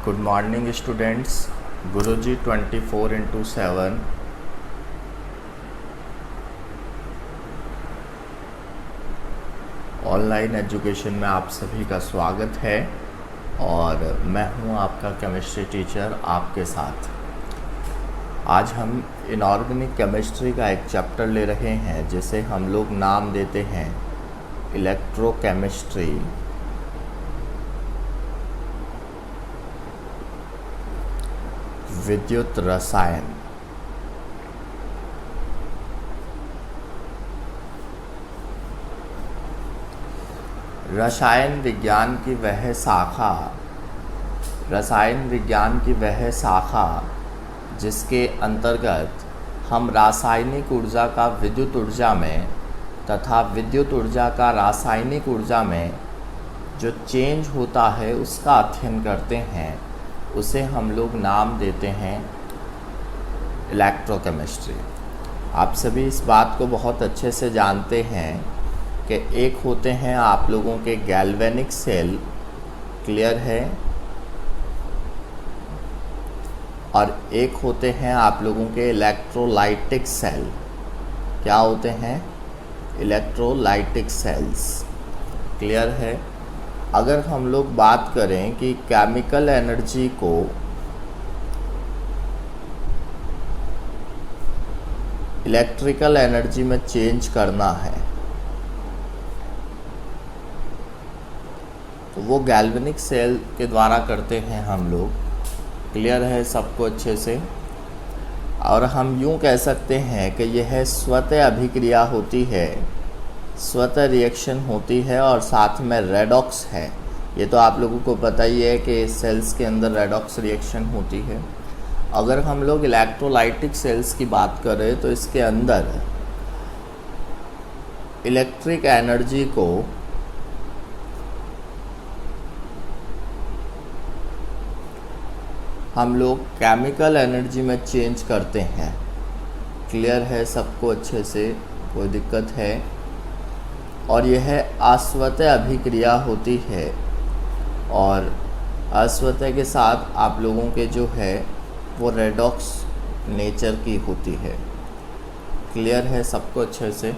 Good morning students. Guruji 24/7 online education में आप सभी का स्वागत है और मैं हूं आपका केमिस्ट्री टीचर आपके साथ। आज हम इनऑर्गेनिक केमिस्ट्री का एक चैप्टर ले रहे हैं जिसे हम लोग नाम देते हैं इलेक्ट्रोकेमिस्ट्री। विद्युत रसायन। रसायन विज्ञान की वह शाखा जिसके अंतर्गत हम रासायनिक ऊर्जा का विद्युत ऊर्जा में तथा विद्युत ऊर्जा का रासायनिक ऊर्जा में जो चेंज होता है उसका अध्ययन करते हैं, उसे हम लोग नाम देते हैं इलेक्ट्रोकेमिस्ट्री। आप सभी इस बात को बहुत अच्छे से जानते हैं कि एक होते हैं आप लोगों के गैल्वेनिक सेल, क्लियर है, और एक होते हैं आप लोगों के इलेक्ट्रोलाइटिक सेल। क्या होते हैं? इलेक्ट्रोलाइटिक सेल्स, क्लियर है। अगर हम लोग बात करें कि केमिकल एनर्जी को इलेक्ट्रिकल एनर्जी में चेंज करना है तो वो गैल्वेनिक सेल के द्वारा करते हैं हम लोग, क्लियर है सबको अच्छे से। और हम यूं कह सकते हैं कि यह स्वतः अभिक्रिया होती है, स्वतः रिएक्शन होती है और साथ में रेडॉक्स है। ये तो आप लोगों को पता ही है कि सेल्स के अंदर रेडॉक्स रिएक्शन होती है। अगर हम लोग इलेक्ट्रोलाइटिक सेल्स की बात करें तो इसके अंदर इलेक्ट्रिक एनर्जी को हम लोग केमिकल एनर्जी में चेंज करते हैं, क्लियर है सबको अच्छे से, कोई दिक्कत है। और यह अस्वतः अभिक्रिया होती है और अस्वतः के साथ आप लोगों के जो है वो रेडॉक्स नेचर की होती है, क्लियर है सबको अच्छे से।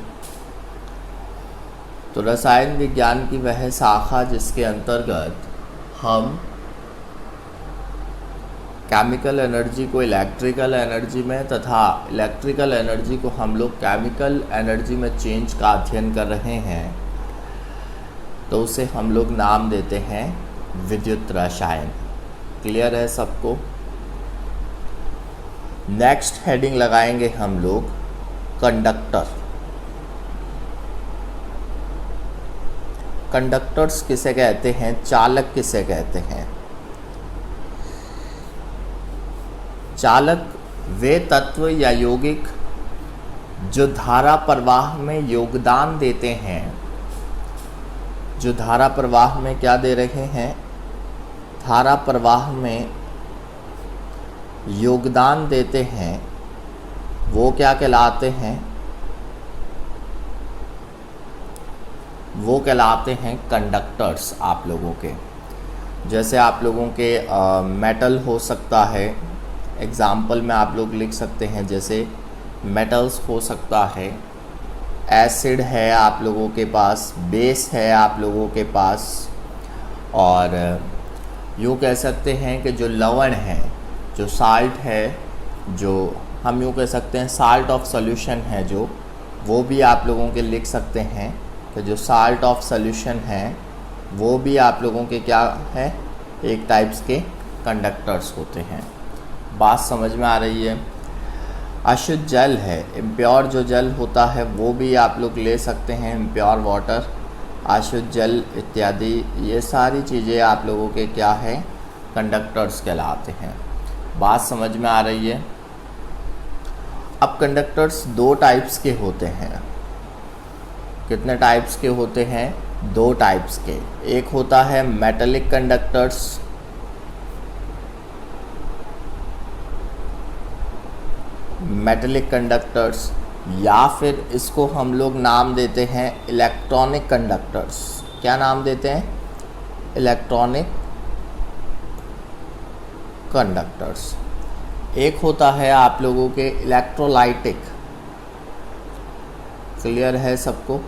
तो रसायन विज्ञान की वह शाखा जिसके अंतर्गत हम केमिकल एनर्जी को इलेक्ट्रिकल एनर्जी में तथा इलेक्ट्रिकल एनर्जी को हम लोग केमिकल एनर्जी में चेंज का अध्ययन कर रहे हैं, तो उसे हम लोग नाम देते हैं विद्युत रसायन, क्लियर है सबको। नेक्स्ट हेडिंग लगाएंगे हम लोग कंडक्टर। कंडक्टर्स किसे कहते हैं? चालक किसे कहते हैं? चालक वे तत्व या यौगिक जो धारा प्रवाह में योगदान देते हैं, जो धारा प्रवाह में क्या दे रहे हैं? धारा प्रवाह में योगदान देते हैं, वो क्या कहलाते हैं? वो कहलाते हैं कंडक्टर्स आप लोगों के। जैसे आप लोगों के मेटल हो सकता है, एग्ज़ाम्पल में आप लोग लिख सकते हैं, जैसे मेटल्स हो सकता है, एसिड है आप लोगों के पास, बेस है आप लोगों के पास, और यूँ कह सकते हैं कि जो लवण है, जो साल्ट है, जो हम यूँ कह सकते हैं साल्ट ऑफ सॉल्यूशन है, जो वो भी आप लोगों के लिख सकते हैं कि जो साल्ट ऑफ सॉल्यूशन है वो भी आप लोगों के क्या है? एक टाइप्स के कंडक्टर्स होते हैं। बात समझ में आ रही है? अशुद्ध जल है, इम्प्योर जो जल होता है वो भी आप लोग ले सकते हैं, इम्प्योर वाटर, अशुद्ध जल इत्यादि, ये सारी चीज़ें आप लोगों के क्या है? कंडक्टर्स कहलाते हैं। बात समझ में आ रही है? अब कंडक्टर्स दो टाइप्स के होते हैं। कितने टाइप्स के होते हैं? दो टाइप्स के। एक होता है मेटेलिक कंडक्टर्स, मेटेलिक कंडक्टर्स, या फिर इसको हम लोग नाम देते हैं इलेक्ट्रॉनिक कंडक्टर्स। क्या नाम देते हैं? Electronic conductors. एक होता है आप लोगों के इलेक्ट्रोलाइटिक, क्लियर है सबको,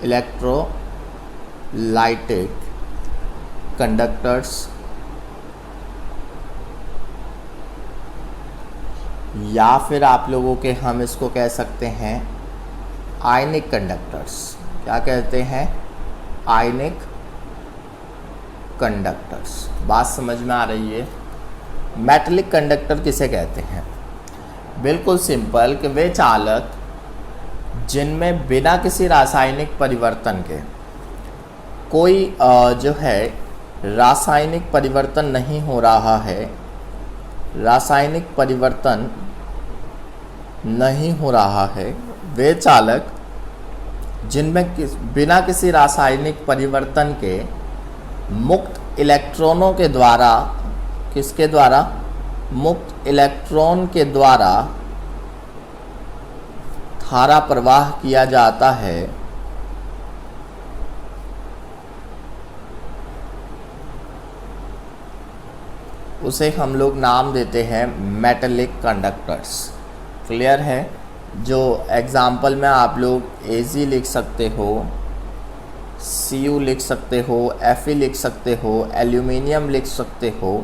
इलेक्ट्रोलाइटिक कंडक्टर्स, या फिर आप लोगों के हम इसको कह सकते हैं आयनिक कंडक्टर्स। क्या कहते हैं? आयनिक कंडक्टर्स। बात समझ में आ रही है? मेटलिक कंडक्टर किसे कहते हैं? बिल्कुल सिंपल, कि वे चालक जिनमें बिना किसी रासायनिक परिवर्तन के कोई जो है रासायनिक परिवर्तन नहीं हो रहा है, रासायनिक परिवर्तन नहीं हो रहा है, वे चालक जिनमें बिना किसी रासायनिक परिवर्तन के मुक्त इलेक्ट्रॉनों के द्वारा, किसके द्वारा? मुक्त इलेक्ट्रॉन के द्वारा धारा प्रवाह किया जाता है, उसे हम लोग नाम देते हैं मेटलिक कंडक्टर्स। क्लियर है? जो एग्जाम्पल में आप लोग Ag लिख सकते हो, Cu लिख सकते हो, Fe लिख सकते हो, एल्यूमिनियम लिख सकते हो,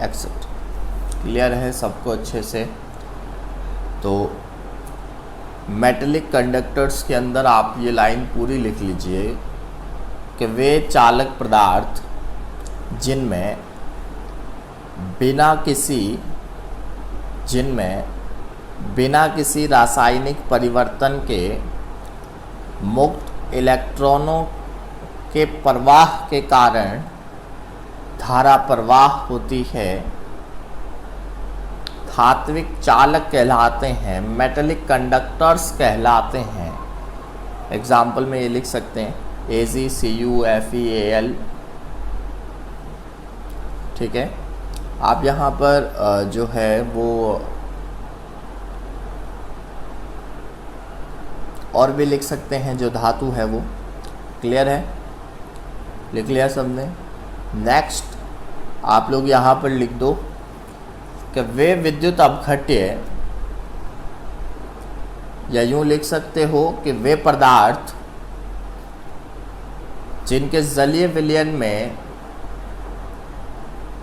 एक्सेट्रा। क्लियर है सबको अच्छे से? तो मेटलिक कंडक्टर्स के अंदर आप ये लाइन पूरी लिख लीजिए कि वे चालक पदार्थ जिनमें बिना किसी रासायनिक परिवर्तन के मुक्त इलेक्ट्रॉनों के प्रवाह के कारण धारा प्रवाह होती है, धात्विक चालक कहलाते हैं, मेटलिक कंडक्टर्स कहलाते हैं। एग्जाम्पल में ये लिख सकते हैं Ag, Cu, Fe, Al। ठीक है? आप यहाँ पर जो है वो और भी लिख सकते हैं, जो धातु है वो। क्लियर है? लिख लिया सबने? नेक्स्ट आप लोग यहाँ पर लिख दो कि वे विद्युत अपघट्य, या यूँ लिख सकते हो कि वे पदार्थ जिनके जलीय विलयन में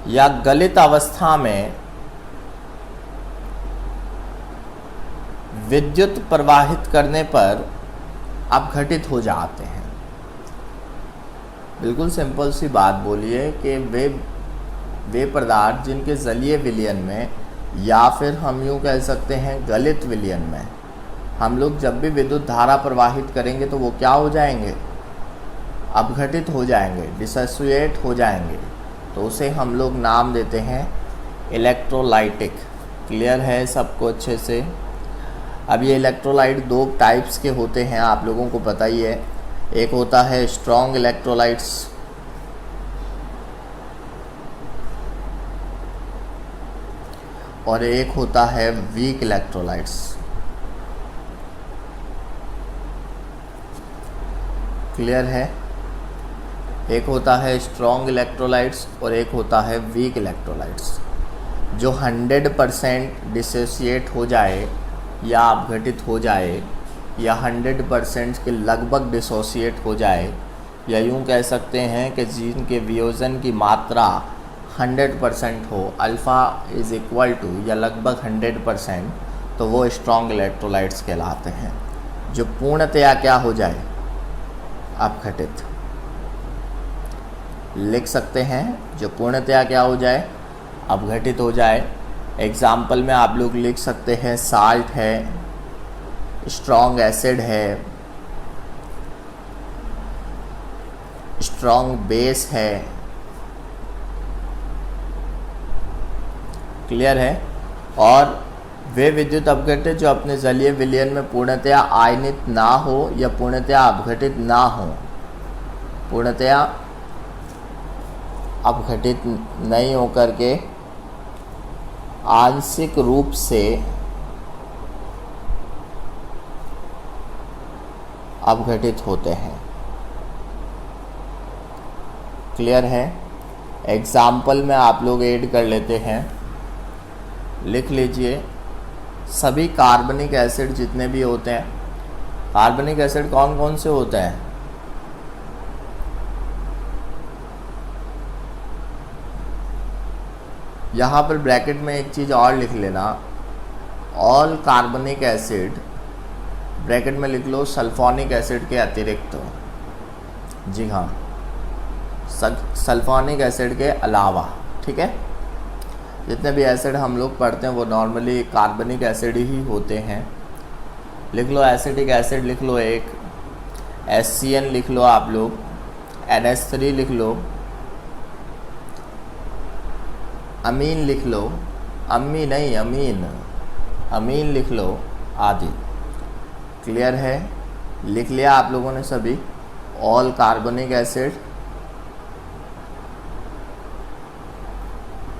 या गलित अवस्था में विद्युत प्रवाहित करने पर अपघटित हो जाते हैं। बिल्कुल सिंपल सी बात बोलिए कि वे पदार्थ जिनके जलीय विलयन में या फिर हम यूँ कह सकते हैं गलित विलयन में हम लोग जब भी विद्युत धारा प्रवाहित करेंगे तो वो क्या हो जाएंगे? अपघटित हो जाएंगे, डिसोसिएट हो जाएंगे। तो उसे हम लोग नाम देते हैं इलेक्ट्रोलाइटिक। क्लियर है सबको अच्छे से? अब ये इलेक्ट्रोलाइट दो टाइप्स के होते हैं, आप लोगों को पता ही है। एक होता है स्ट्रॉन्ग इलेक्ट्रोलाइट्स, और एक होता है वीक इलेक्ट्रोलाइट्स। क्लियर है? एक होता है स्ट्रॉन्ग इलेक्ट्रोलाइट्स और एक होता है वीक इलेक्ट्रोलाइट्स। जो 100% डिसोसिएट हो जाए या अपघटित हो जाए, या 100% के लगभग डिसोसिएट हो जाए, या यूँ कह सकते हैं कि जिनके वियोजन की मात्रा 100% हो, अल्फ़ा इज़ इक्वल टू या लगभग 100%, तो वो स्ट्रॉन्ग इलेक्ट्रोलाइट्स कहलाते हैं। जो पूर्णतया क्या हो जाए? अपघटित। लिख सकते हैं जो पूर्णतया क्या हो जाए? अपघटित हो जाए। एग्जाम्पल में आप लोग लिख सकते हैं साल्ट है, स्ट्रॉन्ग एसिड है, स्ट्रॉन्ग बेस है। क्लियर है? और वे विद्युत अपघटित जो अपने जलीय विलयन में पूर्णतया आयनित ना हो या पूर्णतया अपघटित ना हो, पूर्णतया अपघटित नहीं होकर के आंशिक रूप से अपघटित होते हैं। क्लियर है? एग्ज़ाम्पल में आप लोग ऐड कर लेते हैं, लिख लीजिए। सभी कार्बनिक एसिड जितने भी होते हैं, कार्बनिक एसिड कौन कौन से होते हैं? यहाँ पर ब्रैकेट में एक चीज़ और लिख लेना, ऑल कार्बनिक एसिड, ब्रैकेट में लिख लो सल्फोनिक एसिड के अतिरिक्त। जी हाँ, सल्फोनिक एसिड के अलावा, ठीक है। जितने भी एसिड हम लोग पढ़ते हैं वो नॉर्मली कार्बनिक एसिड ही होते हैं। लिख लो एसिटिक एसिड लिख लो एक, HCN लिख लो आप लोग, NH3 लिख लो, अमीन लिख लो, अम्मी नहीं अमीन, अमीन लिख लो आदि। क्लियर है? लिख लिया आप लोगों ने सभी ऑल कार्बनिक एसिड,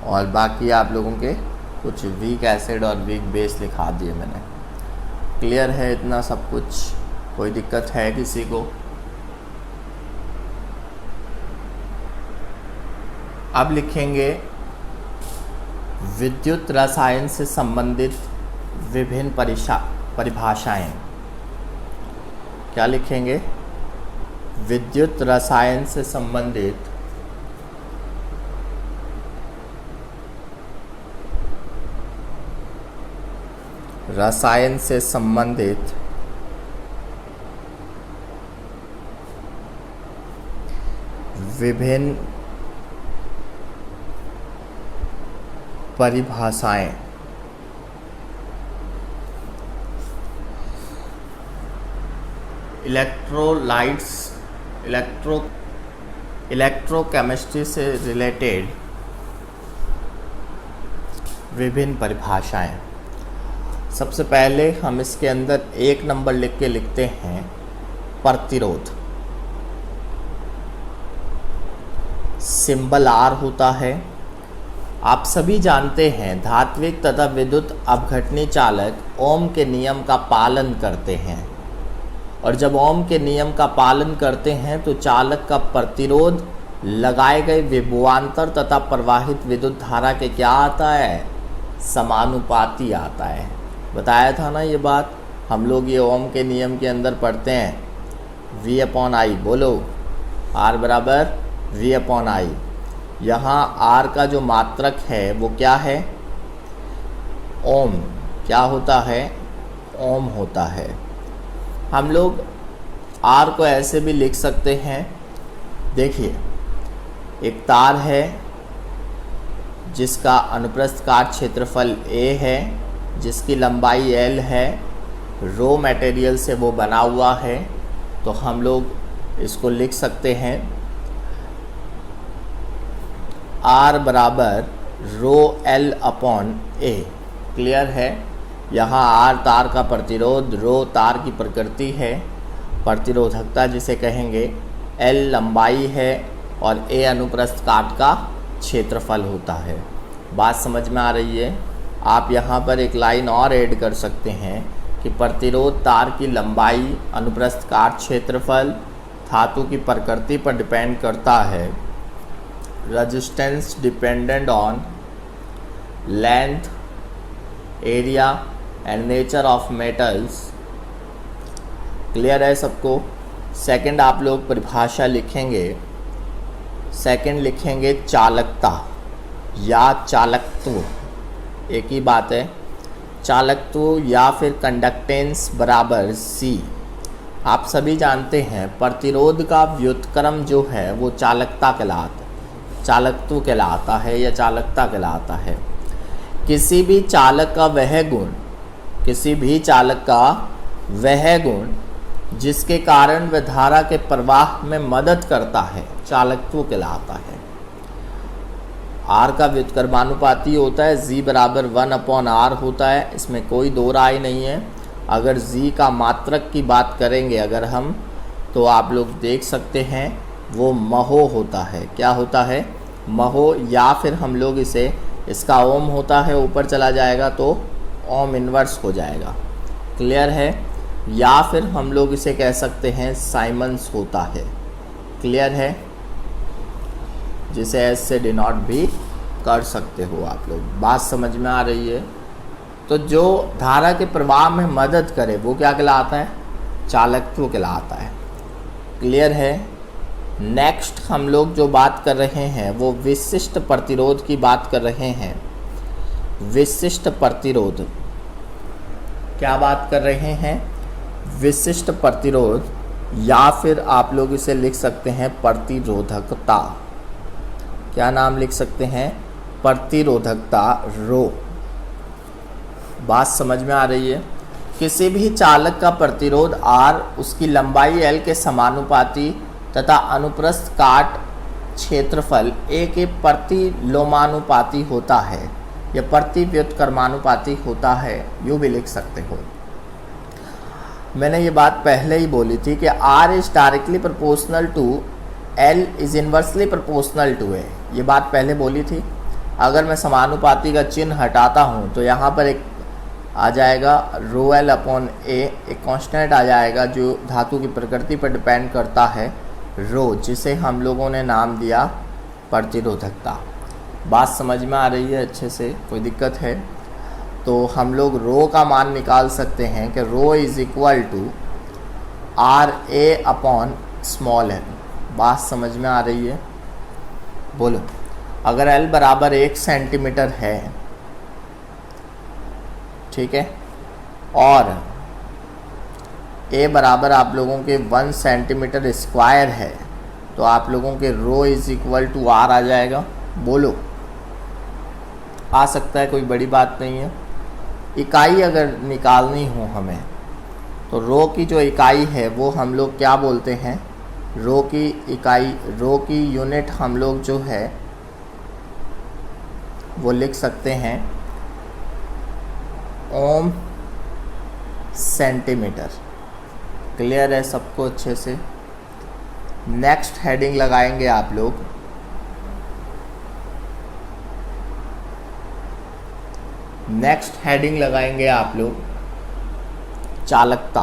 और बाकी आप लोगों के कुछ वीक एसिड और वीक बेस लिखा दिए मैंने। क्लियर है इतना सब कुछ? कोई दिक्कत है किसी को? अब लिखेंगे विद्युत रसायन से संबंधित विभिन्न परिभाषाएं। क्या लिखेंगे? विद्युत रसायन से संबंधित विभिन्न परिभाषाएं। इलेक्ट्रोलाइट्स, इलेक्ट्रोकेमिस्ट्री से रिलेटेड विभिन्न परिभाषाएं। सबसे पहले हम इसके अंदर 1 नंबर लिख के लिखते हैं प्रतिरोध। सिंबल R होता है। आप सभी जानते हैं धात्विक तथा विद्युत अपघटनी चालक ओम के नियम का पालन करते हैं, और जब ओम के नियम का पालन करते हैं तो चालक का प्रतिरोध लगाए गए विभवांतर तथा प्रवाहित विद्युत धारा के क्या आता है? समानुपाती आता है। बताया था ना ये बात, हम लोग ये ओम के नियम के अंदर पढ़ते हैं V/I। बोलो R बराबर V/I। यहाँ R का जो मात्रक है वो क्या है? ओम। क्या होता है? ओम होता है। हम लोग R को ऐसे भी लिख सकते हैं, देखिए एक तार है जिसका अनुप्रस्थ काट क्षेत्रफल A है, जिसकी लंबाई L है, रो मटेरियल से वो बना हुआ है, तो हम लोग इसको लिख सकते हैं R बराबर रो L/A। क्लियर है? यहाँ R तार का प्रतिरोध, रो तार की प्रकृति है, प्रतिरोधकता जिसे कहेंगे, L लंबाई है और A अनुप्रस्थ काट का क्षेत्रफल होता है। बात समझ में आ रही है? आप यहाँ पर एक लाइन और ऐड कर सकते हैं कि प्रतिरोध तार की लंबाई, अनुप्रस्थ काट क्षेत्रफल धातु की प्रकृति पर डिपेंड करता है। Resistance dependent on length, area and nature of metals. Clear है सबको? सेकंड आप लोग परिभाषा लिखेंगे, सेकंड लिखेंगे चालकता या चालकत्व, एक ही बात है। चालकत्व या फिर कंडक्टेंस बराबर C। आप सभी जानते हैं प्रतिरोध का व्युत्क्रम जो है वो चालकता चालकत्व कहलाता है या चालकता कहलाता है। किसी भी चालक का वह गुण जिसके कारण वह धारा के प्रवाह में मदद करता है, चालकत्व कहलाता है। R का व्युत्क्रमानुपाती होता है, G बराबर 1/R होता है, इसमें कोई दो राय नहीं है। अगर G का मात्रक की बात करेंगे अगर हम, तो आप लोग देख सकते हैं वो महो होता है। क्या होता है? महो, या फिर हम लोग इसे, इसका ओम होता है, ऊपर चला जाएगा तो ओम इन्वर्स हो जाएगा। क्लियर है? या फिर हम लोग इसे कह सकते हैं साइमंस होता है। क्लियर है? जिसे एस से डिनोट भी कर सकते हो आप लोग। बात समझ में आ रही है? तो जो धारा के प्रवाह में मदद करे वो क्या कहलाता है? चालकत्व कहलाता है। क्लियर है? नेक्स्ट हम लोग जो बात कर रहे हैं वो विशिष्ट प्रतिरोध की बात कर रहे हैं। विशिष्ट प्रतिरोध, क्या बात कर रहे हैं? विशिष्ट प्रतिरोध, या फिर आप लोग इसे लिख सकते हैं प्रतिरोधकता। क्या नाम लिख सकते हैं? प्रतिरोधकता, रो। बात समझ में आ रही है? किसी भी चालक का प्रतिरोध R उसकी लंबाई L के समानुपाती तथा अनुप्रस्थ काट क्षेत्रफल A के प्रतिलोमानुपाती होता है या प्रति व्युत्क्रमानुपाती होता है, यूँ भी लिख सकते हो। मैंने ये बात पहले ही बोली थी कि R is directly proportional to L is inversely proportional to A। ये बात पहले बोली थी। अगर मैं समानुपाती का चिन्ह हटाता हूँ तो यहाँ पर एक आ जाएगा रो एल अपॉन ए, एक कांस्टेंट आ जाएगा जो धातु की प्रकृति पर डिपेंड करता है, रो, जिसे हम लोगों ने नाम दिया प्रतिरोधकता। बात समझ में आ रही है अच्छे से? कोई दिक्कत है? तो हम लोग रो का मान निकाल सकते हैं कि rho is equal to R A upon small L. बात समझ में आ रही है? बोलो। अगर एल बराबर 1 सेंटीमीटर है, ठीक है, और ए बराबर आप लोगों के 1 सेंटीमीटर स्क्वायर है, तो आप लोगों के rho is equal to R आ जाएगा। बोलो, आ सकता है, कोई बड़ी बात नहीं है। इकाई अगर निकालनी हो हमें तो रो की जो इकाई है वो हम लोग क्या बोलते हैं? रो की इकाई, रो की यूनिट हम लोग जो है वो लिख सकते हैं ओम सेंटीमीटर। क्लियर है सबको अच्छे से? नेक्स्ट हेडिंग लगाएंगे आप लोग चालकता।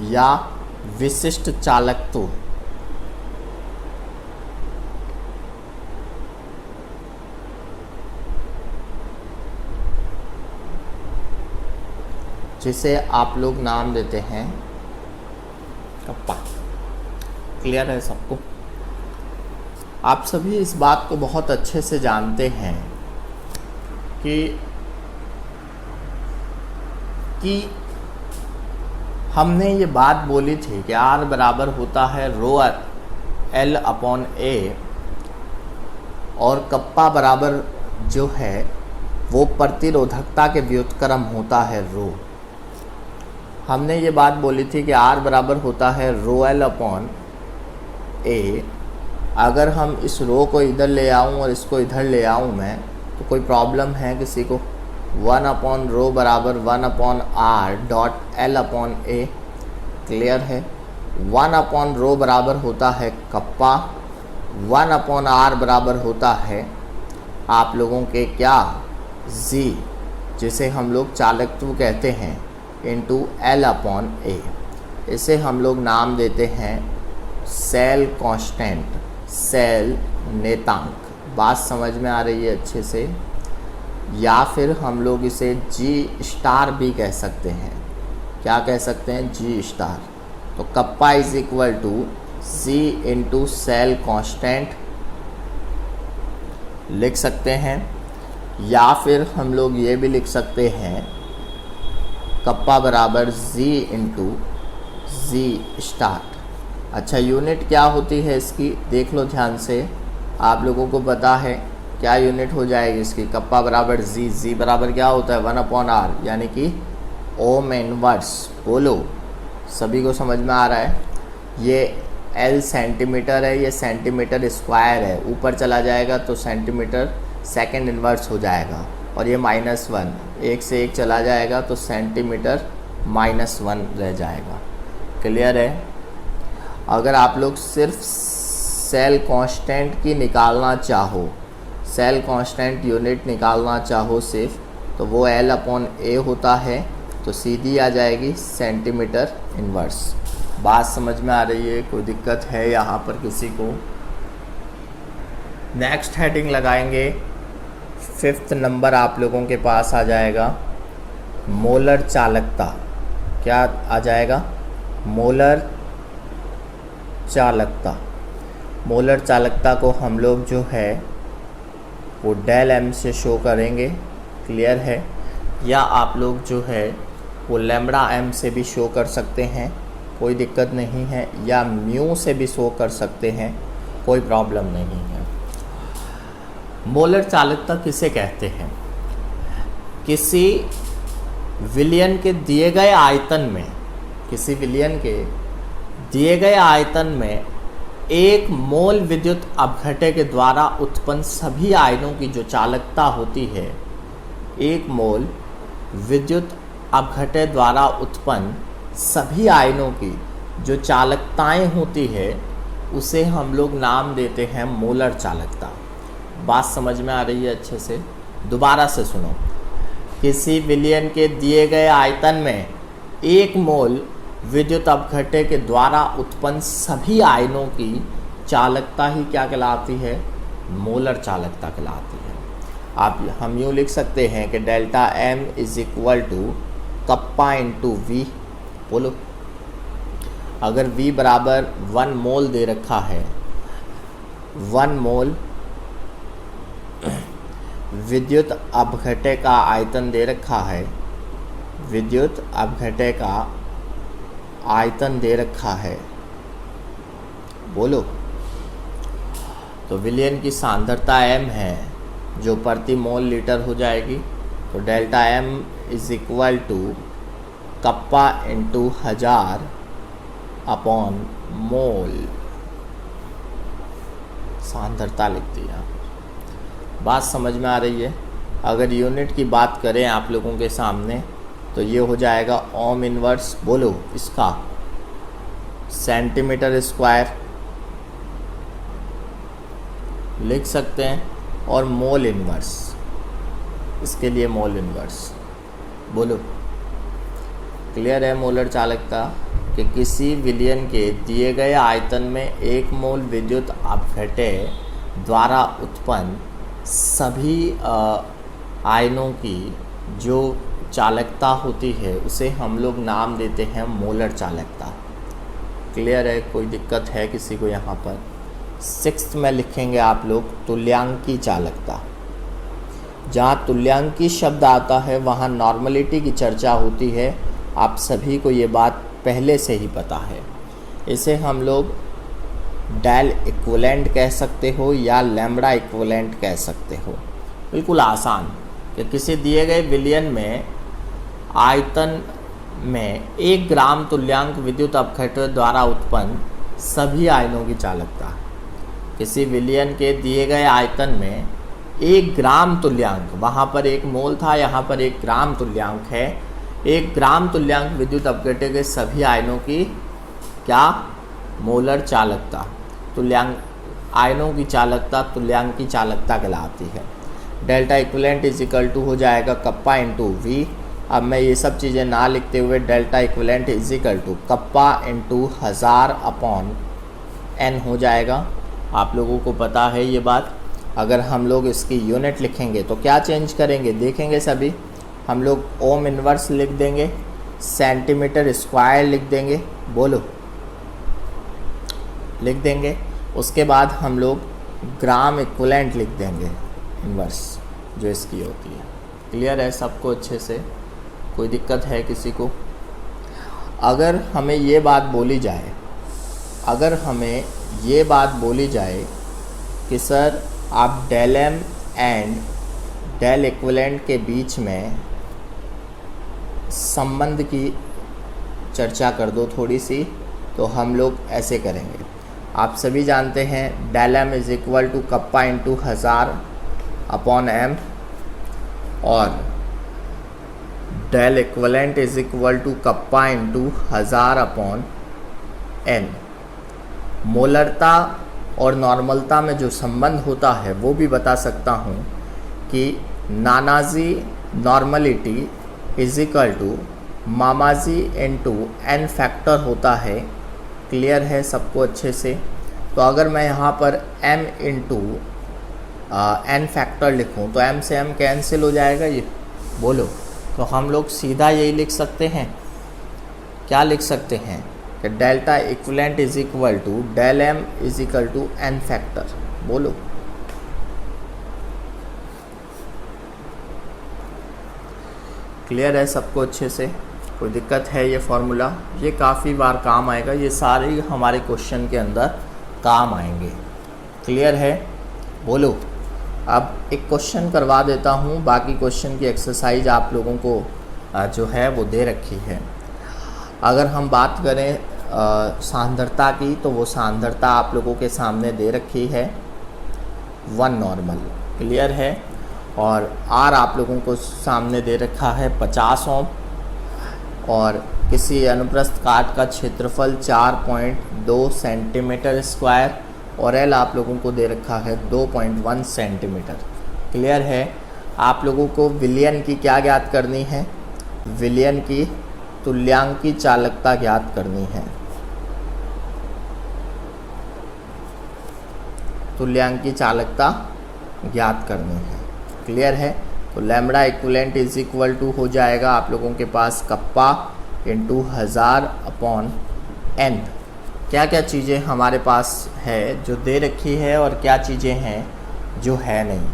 या विशिष्ट चालकत्व। जिसे आप लोग नाम देते हैं कप्पा। क्लियर है सबको? आप सभी इस बात को बहुत अच्छे से जानते हैं कि हमने ये बात बोली थी कि R बराबर होता है रो एल अपॉन ए, और कप्पा बराबर जो है वो प्रतिरोधकता के व्युत्क्रम होता है रो। हमने ये बात बोली थी कि R बराबर होता है रो एल अपॉन ए। अगर हम इस रो को इधर ले आऊँ और इसको इधर ले आऊँ मैं, तो कोई प्रॉब्लम है किसी को? 1 अपॉन रो बराबर 1 upon R dot L upon A. Clear है? 1 अपॉन रो बराबर होता है कप्पा, 1 अपॉन आर बराबर होता है आप लोगों के क्या? जी, जिसे हम लोग चालकत्व कहते हैं, इंटू एल अपॉन ए। इसे हम लोग नाम देते हैं सेल कांस्टेंट, सेल नेतांक। बात समझ में आ रही है अच्छे से? या फिर हम लोग इसे जी स्टार भी कह सकते हैं। क्या कह सकते हैं? G star. तो kappa is equal to G into cell constant लिख सकते हैं। या फिर हम लोग ये भी लिख सकते हैं कप्पा बराबर जी इंटू जी स्टार। अच्छा, यूनिट क्या होती है इसकी? देख लो ध्यान से, आप लोगों को पता है क्या यूनिट हो जाएगी इसकी? कप्पा बराबर जी, जी बराबर क्या होता है? 1 अपॉन आर, यानी कि ओम इनवर्स। बोलो, सभी को समझ में आ रहा है? ये एल सेंटीमीटर है, ये सेंटीमीटर स्क्वायर है, ऊपर चला जाएगा तो सेंटीमीटर सेकंड इनवर्स हो जाएगा, और ये -1, एक से एक चला जाएगा तो सेंटीमीटर -1 रह जाएगा। क्लियर है? अगर आप लोग सिर्फ सेल कांस्टेंट की निकालना चाहो, सेल कांस्टेंट यूनिट निकालना चाहो सिर्फ, तो वो एल अपॉन ए होता है, तो सीधी आ जाएगी सेंटीमीटर इनवर्स। बात समझ में आ रही है? कोई दिक्कत है यहाँ पर किसी को? नेक्स्ट हेडिंग लगाएंगे, 5th नंबर आप लोगों के पास आ जाएगा मोलर चालकता। क्या आ जाएगा? मोलर चालकता। मोलर चालकता को हम लोग जो है वो डेल एम से शो करेंगे, क्लियर है? या आप लोग जो है वो लैम्बडा एम से भी शो कर सकते हैं, कोई दिक्कत नहीं है, या म्यू से भी शो कर सकते हैं, कोई प्रॉब्लम नहीं है। मोलर चालकता किसे कहते हैं? किसी विलयन के दिए गए आयतन में, किसी विलयन के दिए गए आयतन में 1 मोल विद्युत अपघट्य के द्वारा उत्पन्न सभी आयनों की जो चालकता होती है, 1 मोल विद्युत अपघट्य द्वारा उत्पन्न सभी आयनों की जो चालकताएं होती है, उसे हम लोग नाम देते हैं मोलर चालकता। बात समझ में आ रही है अच्छे से? दोबारा से सुनो। किसी विलयन के दिए गए आयतन में 1 मोल विद्युत अपघट्य के द्वारा उत्पन्न सभी आयनों की चालकता ही क्या कहलाती है? मोलर चालकता कहलाती है। आप हम यूँ लिख सकते हैं कि delta M is equal to kappa into V. बोलो, अगर V बराबर 1 मोल दे रखा है, 1 मोल विद्युत अपघट्य का आयतन दे रखा है, विद्युत अपघट्य का आयतन दे रखा है, बोलो, तो विलयन की सांद्रता m है जो प्रति मोल लीटर हो जाएगी। तो delta m is equal to kappa into 1000 upon mole, सांद्रता लिख दी यहाँ पर। बात समझ में आ रही है? अगर यूनिट की बात करें आप लोगों के सामने तो ये हो जाएगा ओम इनवर्स, बोलो इसका, सेंटीमीटर स्क्वायर लिख सकते हैं, और मोल इनवर्स, इसके लिए मोल इनवर्स, बोलो क्लियर है? मोलर चालकता कि किसी विलयन के दिए गए आयतन में 1 मोल विद्युत अपघट्य द्वारा उत्पन्न सभी आयनों की जो चालकता होती है उसे हम लोग नाम देते हैं मोलर चालकता। क्लियर है? कोई दिक्कत है किसी को यहाँ पर? 6th में लिखेंगे आप लोग तुल्यांकी चालकता। जहाँ तुल्यांकी शब्द आता है वहाँ नॉर्मलिटी की चर्चा होती है, आप सभी को ये बात पहले से ही पता है। इसे हम लोग डेल इक्विवेलेंट कह सकते हो या लैम्बडा इक्विवेलेंट कह सकते हो। बिल्कुल आसान कि किसी दिए गए विलयन में आयतन में 1 ग्राम तुल्यांक विद्युत अपघट्य द्वारा उत्पन्न सभी आयनों की चालकता। किसी विलयन के दिए गए आयतन में 1 ग्राम तुल्यांक, वहाँ पर 1 मोल था, यहाँ पर 1 ग्राम तुल्यांक है, 1 ग्राम तुल्यांक विद्युत अपघट्य के सभी आयनों की क्या? मोलर चालकता। तुल्यांक आयनों की चालकता तुल्यांकी चालकता कहलाती है। Delta equivalent is equal to हो जाएगा कप्पा इंटू वी। अब मैं ये सब चीज़ें ना लिखते हुए delta equivalent is equal to kappa into 1000 upon n हो जाएगा। आप लोगों को पता है ये बात। अगर हम लोग इसकी यूनिट लिखेंगे तो क्या चेंज करेंगे देखेंगे सभी। हम लोग ओम इनवर्स लिख देंगे, सेंटीमीटर स्क्वायर लिख देंगे, बोलो लिख देंगे। उसके बाद हम लोग ग्राम इक्विवेलेंट लिख देंगे इनवर्स जो इसकी होती है। क्लियर है सबको अच्छे से? कोई दिक्कत है किसी को? अगर हमें ये बात बोली जाए, अगर हमें ये बात बोली जाए कि सर आप del M and del equivalent के बीच में संबंध की चर्चा कर दो थोड़ी सी, तो हम लोग ऐसे करेंगे। आप सभी जानते हैं del M is equal to kappa into 1000 upon M, और del equivalent is equal to kappa into 1000 upon N. मोलरता और नॉर्मलता में जो संबंध होता है वो भी बता सकता हूँ कि नानाजी नॉर्मलिटी इज इक्वल टू मामाजी इंटू एन फैक्टर होता है क्लियर है सबको अच्छे से? तो अगर मैं यहाँ पर m इंटू n फैक्टर लिखूँ तो m से m कैंसिल हो जाएगा, ये बोलो। तो हम लोग सीधा यही लिख सकते हैं, क्या लिख सकते हैं कि delta equivalent is equal to del m is equal to n factor, बोलो। क्लियर है सबको अच्छे से? कोई दिक्कत है? ये फार्मूला ये काफ़ी बार काम आएगा, ये सारे हमारे क्वेश्चन के अंदर काम आएंगे। क्लियर है? बोलो। अब एक क्वेश्चन करवा देता हूँ, बाकी क्वेश्चन की एक्सरसाइज आप लोगों को जो है वो दे रखी है। अगर हम बात करें सांद्रता की, तो वो सांद्रता आप लोगों के सामने दे रखी है 1 नॉर्मल। क्लियर है? और R आप लोगों को सामने दे रखा है 50 ओम, और किसी अनुप्रस्थ काट का क्षेत्रफल 4.2 सेंटीमीटर स्क्वायर, और L आप लोगों को दे रखा है 2.1 सेंटीमीटर। क्लियर है? आप लोगों को विलयन की क्या ज्ञात करनी है? विलयन की तुल्यांकी चालकता ज्ञात करनी है। तुल्यांकी चालकता ज्ञात करनी है। क्लियर है? तो lambda equivalent is equal to हो जाएगा आप लोगों के पास कप्पा इंटू 1000 अपॉन n। क्या क्या चीज़ें हमारे पास है जो दे रखी है और क्या चीज़ें हैं जो है नहीं।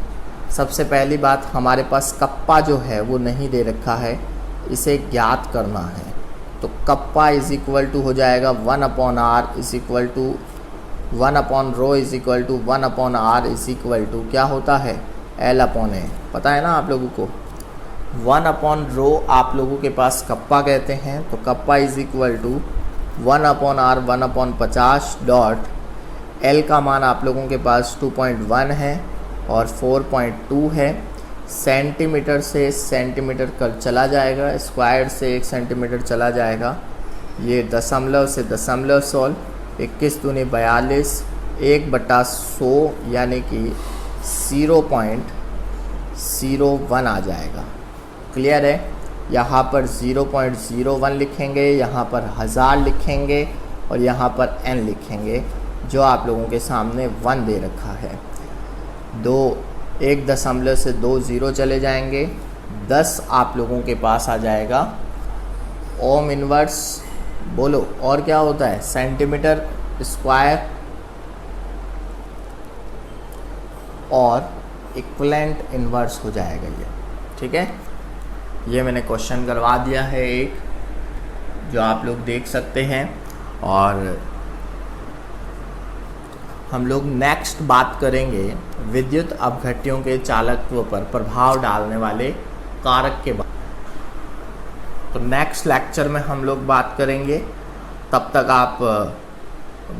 सबसे पहली बात, हमारे पास कप्पा जो है वो नहीं दे रखा है, इसे ज्ञात करना है। तो कप्पा इज इक्वल टू हो जाएगा 1 upon r is equal to 1 upon rho is equal to 1 upon r is equal to क्या होता है? L upon A। पता है ना आप लोगों को? 1 अपॉन रो आप लोगों के पास कप्पा कहते हैं, तो kappa is equal to 1 upon r 1 upon 50 dot L का मान आप लोगों के पास 2.1 है और 4.2 है। सेंटीमीटर से सेंटीमीटर कर चला जाएगा, स्क्वायर से 1 सेंटीमीटर चला जाएगा, ये दशमलव से दशमलव सोल 21 दूनी 42 1/100 यानी कि 0.01 आ जाएगा। क्लियर है? यहाँ पर 0.01 लिखेंगे, यहाँ पर 1000 लिखेंगे और यहाँ पर n लिखेंगे, जो आप लोगों के सामने 1 दे रखा है। 1 दशमलव से 2 0 चले जाएंगे, 10 आप लोगों के पास आ जाएगा ओम इनवर्स। बोलो, और क्या होता है? सेंटीमीटर स्क्वायर और इक्विवेलेंट इन्वर्स हो जाएगा ये। ठीक है? ये मैंने क्वेश्चन करवा दिया है एक, जो आप लोग देख सकते हैं। और हम लोग नेक्स्ट बात करेंगे विद्युत अपघट्यों के चालकत्व पर प्रभाव डालने वाले कारक के बारे में। तो नेक्स्ट लेक्चर में हम लोग बात करेंगे। तब तक आप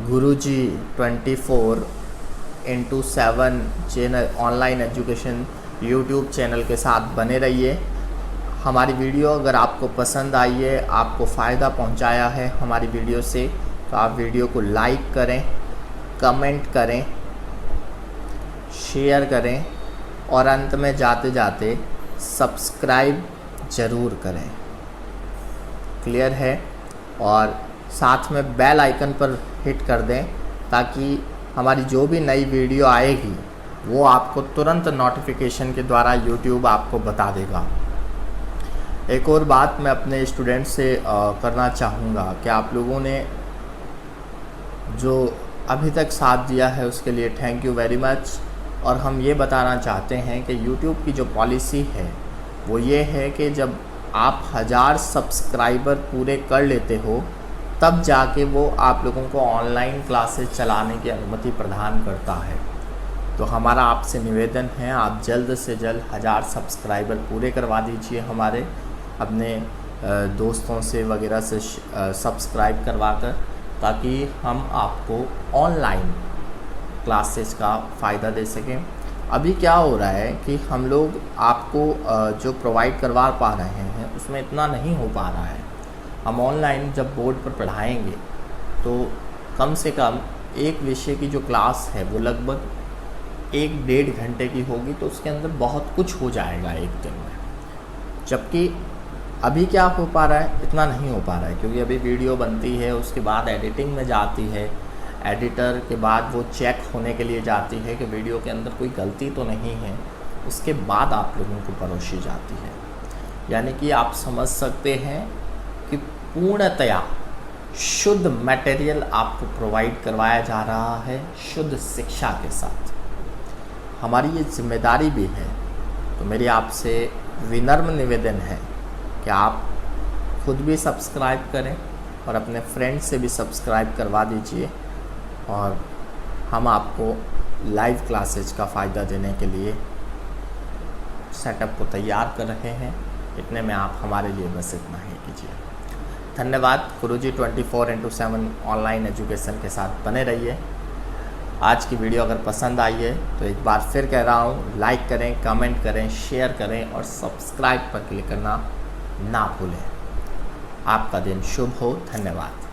गुरुजी 24/7 channel online education YouTube channel के साथ बने रहिए। हमारी वीडियो अगर आपको पसंद आई है, आपको फ़ायदा पहुंचाया है हमारी वीडियो से, तो आप वीडियो को लाइक करें, कमेंट करें, शेयर करें और अंत में जाते जाते सब्सक्राइब ज़रूर करें। क्लियर है? और साथ में बेल आइकन पर हिट कर दें, ताकि हमारी जो भी नई वीडियो आएगी वो आपको तुरंत नोटिफिकेशन के द्वारा यूट्यूब आपको बता देगा। एक और बात मैं अपने स्टूडेंट से करना चाहूँगा कि आप लोगों ने जो अभी तक साथ दिया है उसके लिए थैंक यू वेरी मच। और हम ये बताना चाहते हैं कि यूट्यूब की जो पॉलिसी है वो ये है कि जब आप 1000 सब्सक्राइबर पूरे कर लेते हो, तब जाके वो आप लोगों को ऑनलाइन क्लासेस चलाने की अनुमति प्रदान करता है। तो हमारा आपसे निवेदन है, आप जल्द से जल्द 1000 सब्सक्राइबर पूरे करवा दीजिए, हमारे अपने दोस्तों से वगैरह से सब्सक्राइब करवा कर, ताकि हम आपको ऑनलाइन क्लासेस का फ़ायदा दे सकें। अभी क्या हो रहा है कि हम लोग आपको जो प्रोवाइड करवा पा रहे हैं उसमें इतना नहीं हो पा रहा है। हम ऑनलाइन जब बोर्ड पर पढ़ाएंगे तो कम से कम एक विषय की जो क्लास है वो लगभग 1-1.5 घंटे की होगी, तो उसके अंदर बहुत कुछ हो जाएगा एक दिन में। जबकि अभी क्या हो पा रहा है, इतना नहीं हो पा रहा है, क्योंकि अभी वीडियो बनती है, उसके बाद एडिटिंग में जाती है, एडिटर के बाद वो चेक होने के लिए जाती है कि वीडियो के अंदर कोई गलती तो नहीं है, उसके बाद आप लोगों को परोसी जाती है। यानी कि आप समझ सकते हैं कि पूर्णतया शुद्ध मटेरियल आपको प्रोवाइड करवाया जा रहा है, शुद्ध शिक्षा के साथ। हमारी ये जिम्मेदारी भी है। तो मेरी आपसे विनम्र निवेदन है कि आप खुद भी सब्सक्राइब करें और अपने फ्रेंड से भी सब्सक्राइब करवा दीजिए, और हम आपको लाइव क्लासेज का फ़ायदा देने के लिए सेटअप को तैयार कर रहे हैं। इतने में आप हमारे लिए बस इतना ही कीजिए। धन्यवाद। गुरुजी 24/7 ऑनलाइन एजुकेशन के साथ बने रहिए। आज की वीडियो अगर पसंद आई है तो एक बार फिर कह रहा हूँ, लाइक करें, कमेंट करें, शेयर करें और सब्सक्राइब पर क्लिक करना ना भूलें। आपका दिन शुभ हो। धन्यवाद।